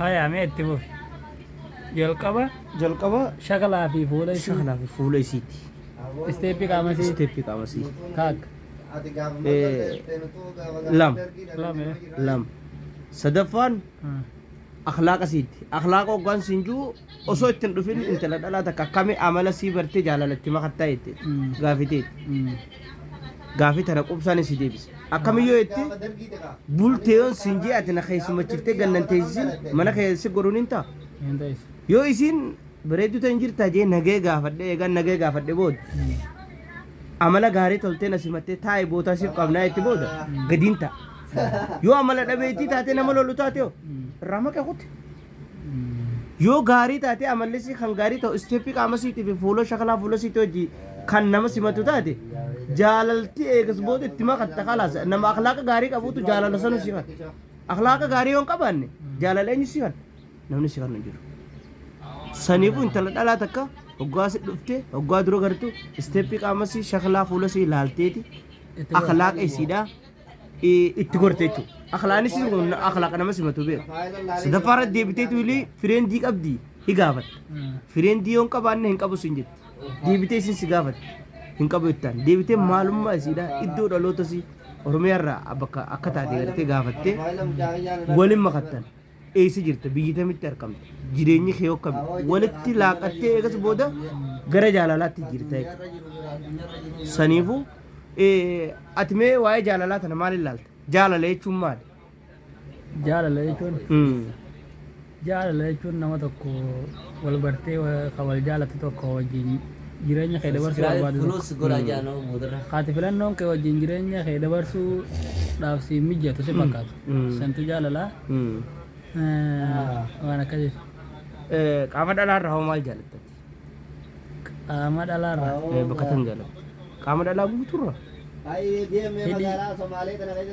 هاي عميت تبوف jalqaba shakalaa fi fuula isiiti isteeppii qaamasii isteeppii qaamasii taak lam sadaffaan akhlaaqa siiti akhlaaqa hoggaan siinjuu osoo ittiin dhufin intala dhalaa takka akkami amala sii bartee jaalalatti makattaa jette gaafiteeti gaafii tana qubsaan isii deebise akkamiyyoo jetti bulteeyoon siinjii ati na keessumachiftee gannan teessisin mana keessi godhuun hin ta'a yoo isin bareedduu ta'in jirta jee nagee gaafadhe eegan nagee gaafadhe booda amala gaarii toltee na simattee taa'e bootaa siif qabnaa itti booda gadiin ta'a yoo amala dhabeettii taatee nama lollu taate irraa maqee kutte yoo gaarii taatee amallisii kan gaarii ta'u isteeppii qaama siitii fi fuula shakalaa fuula siitii hojii kan nama simatu taate jaalalti eegas booda itti makatta kalaas nama akhlaaqa gaarii qabuutu jaalala sanu sifan akhlaaqa gaarii yoo hin qabaanne jaalala eenyu sifan namni sifan hin jiru saniifuu intala dhalaa takka hoggaa si dhufte hoggaa dura gartu isteeppii qaamasii shakalaa fuula sii ilaalteeti akhlaaqa isiidhaa itti gorte jechuudha akhlaaqnis akhlaaqa nama simatu beeku sadaffaarra deebiteetu illee fireendii qabdii hi gaafatte fireendii yoo hin qabaanne hin qabu sin jetti deebitee isin si gaafatte hin qabu jettaan deebitee maalummaa isiidhaa iddoo dhaloota si oromiyaarraa bakka akka taate gartee gaafattee waliin makattan eessa jirta biyyi tamitti argamte jireenyi kee akkami walitti laaqattee eegas booda gara jaalalaatti jirta saniifuu ati mee waa'ee jaalalaa tana maal ilaalta jaalala jechuun maali jaalala jechuun nama tokko wal bartee kan wal jaalatu tokko wajjin jireenya kee dabarsuu barbaadu haati filannoon kee wajjin jireenya kee dabarsuu dhaaf si mijjatu si fakkaatu santu jaalalaa waan akkasii qaama dhalaarraa hoo maal jaalatta qaama dhalaarraa bakka tan jaalatta qaama dhalaa guuturraa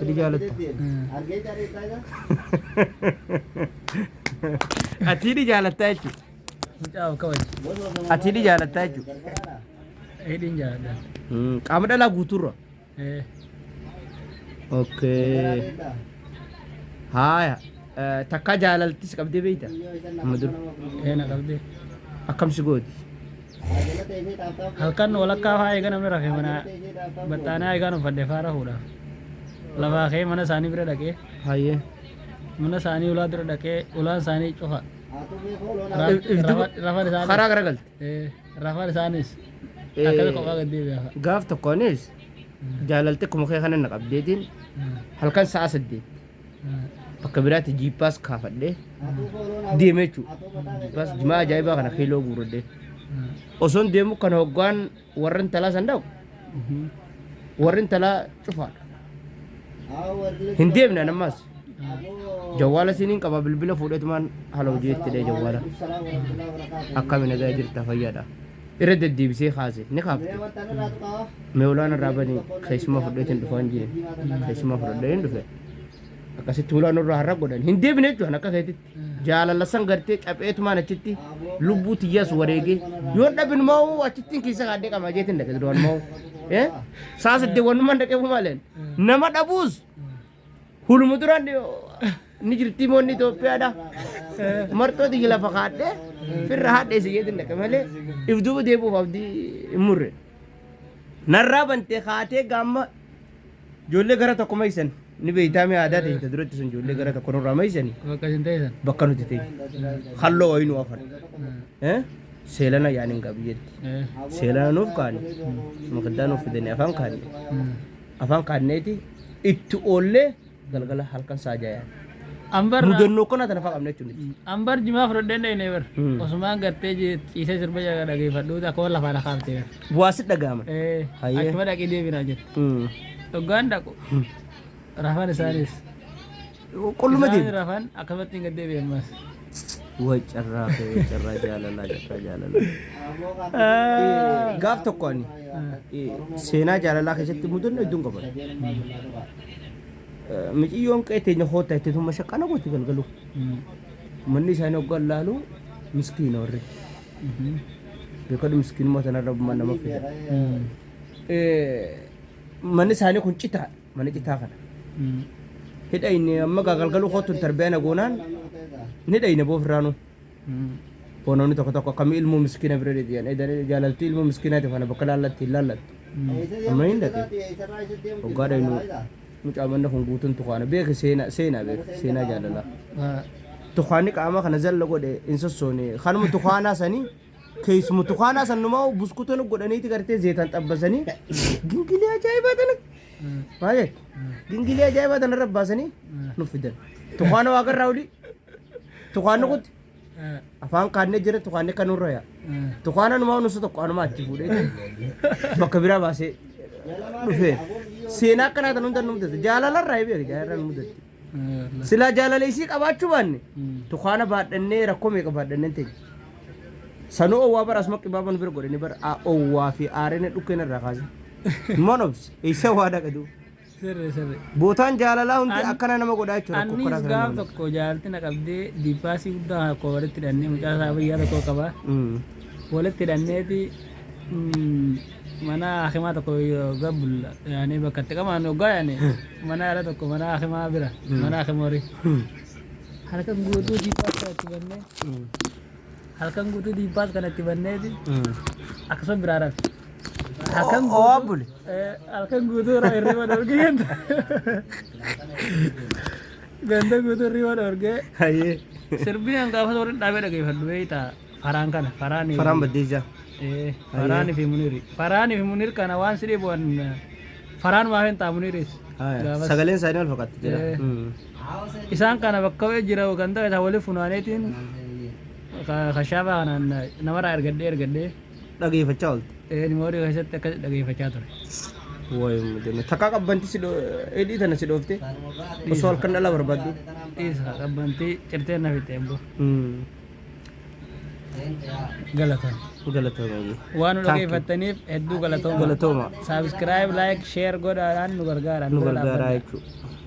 hidhi jaalatta ati hidhi jaalattaa jechuudha ati hidhi jaalattaa jechuudha hidhiin jaaladha qaama dhalaa guuturraa okay haaya takka jaalaltis qabdee beeyta amma dur na qabdee akkamsi gooti halkan walakkaa faa eega namni rafee mana baxxaanaa eegaan uffadde faara fuudhaaf lafaa kee mana isaanii bira dhaqee hayyee mana isaanii ulaa dura dhaqee ulaan isaanii cufa rafan isaanii karaa garagalte rafan isaanis akkasa kophaa gaddee beekaa gaaf tokkoonis jaalalte kuma kee kana na qabdeetiin halkan sa'a 8 bakka biraatti jiippaas kaafadhee deeme jechuudha jiippaas jimaa ajaa'ibaa kana kiiloo guurradhee osoon deemu kana hoggaan warri intalaa san dhaqu warri intalaa cufaadha hin deemne nammas jawwaala siniin qaba bilbila fuudhetumaan haala hojii ittidhee jawwaala akkami nagaa jirta fayyaadha irra deddeebisee kaase ni kaafte meewlaan irraa banii keessumaa fudheetiin dhufaan jire keessumaa fudhadhee hin dhufe akkasitti ulaan irraa har'a godhan hin deebine jechuudha akka keetitti jaalala san gartee capheetumaan achitti lubbuu tiyyaas wareegee yoo dhabin moo achittiin keessa kaadhee qama jeetiin dhaqe duraan moo saasadde wanumaan dhaqee maaleen nama dhabuus hulmu duraan ni jirti moonni Itoophiyaadha marxoo tiyya lafa kaadhee firra haadhee si jeetiin dhaqe malee if duuba deebuuf abdii hin murre narraa bantee kaatee gaamma ijoollee gara tokko maysan ni beeytaame aadaa ta'e duratti sun ijoollee gara tokko nurraa maysanii bakka isin ta'esan bakka nuti ta'e halloo wayinu afan seelana yaanin qabiyyetti seelana nuuf kaane maqaddaa nuuf fidanii afaan kaanneeti itti oollee galgala halkan saajayaan ambar mudannoo kana tana fa'a qabne jechuudha ambar jimaa fudhadheen dhayne bar osumaan gartee ciisee sirba jaga dhageeffadhu akkuma lafaa dhaqaabte bar bu'aasit dhaga'aman akkuma dhaqee deebinaa jettu dhoggaan dhaqu rafan isaanis qulluma deebi rafan akkasumatti hin gaddee beemas way carraa jaalalaa gaaf tokko ani seenaa jaalalaa keessatti mudannoo hedduun qaban miciyyoon qeeteenya hoota itti tuma shaqqana gooti galgalu manni isaanii hoggaan laalu miskiina warri beekadu miskiinummaa sanarra nama fida manni isaanii kun citaa mana citaa kana hidha inni amma galgalu hootuun tarbiyaa nagoonaan ni dhayna boofiraanu ponoonni tokko tokko akkamii ilmoo miskiina bira deebi'an jaalaltii ilmoo miskiinaatiif ana bakka laallatti hin laallatti amma hin dhaqe waggaa dhaynu mucaa manna kun guutuun tukaana beeka seenaa beeka seenaa jaalalaa tukaanni qaama kana zalla godhe hin sossoone kanuma tukaanaa sanii keessumu tukaanaa sannumaa buskutoon godhaniiti gartee zeetan xabbasanii gingilee ajaa'ibaa tana maal gingilee ajaa'ibaa tana rabbaasanii nuuf fidan tukaana waaqarraa olii tukaanni kutti afaan kaannee jira tukaanni kanurra yaa tukaana numaa nusa tokko anuma achi fuudhee bakka biraa baasee dhufee seenaa akkanaa tan hunda nu mudate jaalalarraa beeka jaalalaa nu mudate silaa jaalala isii qabaachuu baanne tukaana baadhannee rakkoo meeqa baadhannee ta'e sanuu owwaa bara asuma qibaaban bira godhanii bara owwaa fi aareen dhukkeen irraa kaase monobs isa waa dhaqadu bootaan jaalalaa hundi akkana nama godhaa jechuudha annis gaaf tokko jaalalti na qabdee diippaasii guddaa akkoo walitti hidhannee mucaa isaa fayyaa tokko qabaa walitti hidhanneeti mana hakimaa tokko gabbulla yaani bakka itti qamaan hoggaa yaani mana yaala tokko mana hakimaa bira mana hakimoorii halkan guutuu diippaas kanatti bannee halkan guutuu diippaas kanatti banneeti akkasuma biraa rafe halkan guutuu hirriba dhorgee ganda guutuu hirriba dhorgee sirbiin hangaafa waliin dhaabee dhageeffadhu beeytaa faraan kana faraan baddeessaa faraani fi munir kana waan sidii bu'an faraan maa hin taa muniris sagaleen isaanii wal fakkaatti jira isaan kana bakka jira ganda isaa waliif funaaneetiin kashaafaa kanaan namarraa ergadhee dhageeffachaa oolte nimoorii keessatti akkas dhageeffachaa ture wayi takkaa qabbanti edii tana si dhoofte osoo halkan dhala barbaaddu isa qabbantii cirteen na fitte embo galatooma waan nu dhageeffattaniif hedduu galatooma galatooma saabskiraayib laayik sheer godhaadhaan nu gargaara jechuudha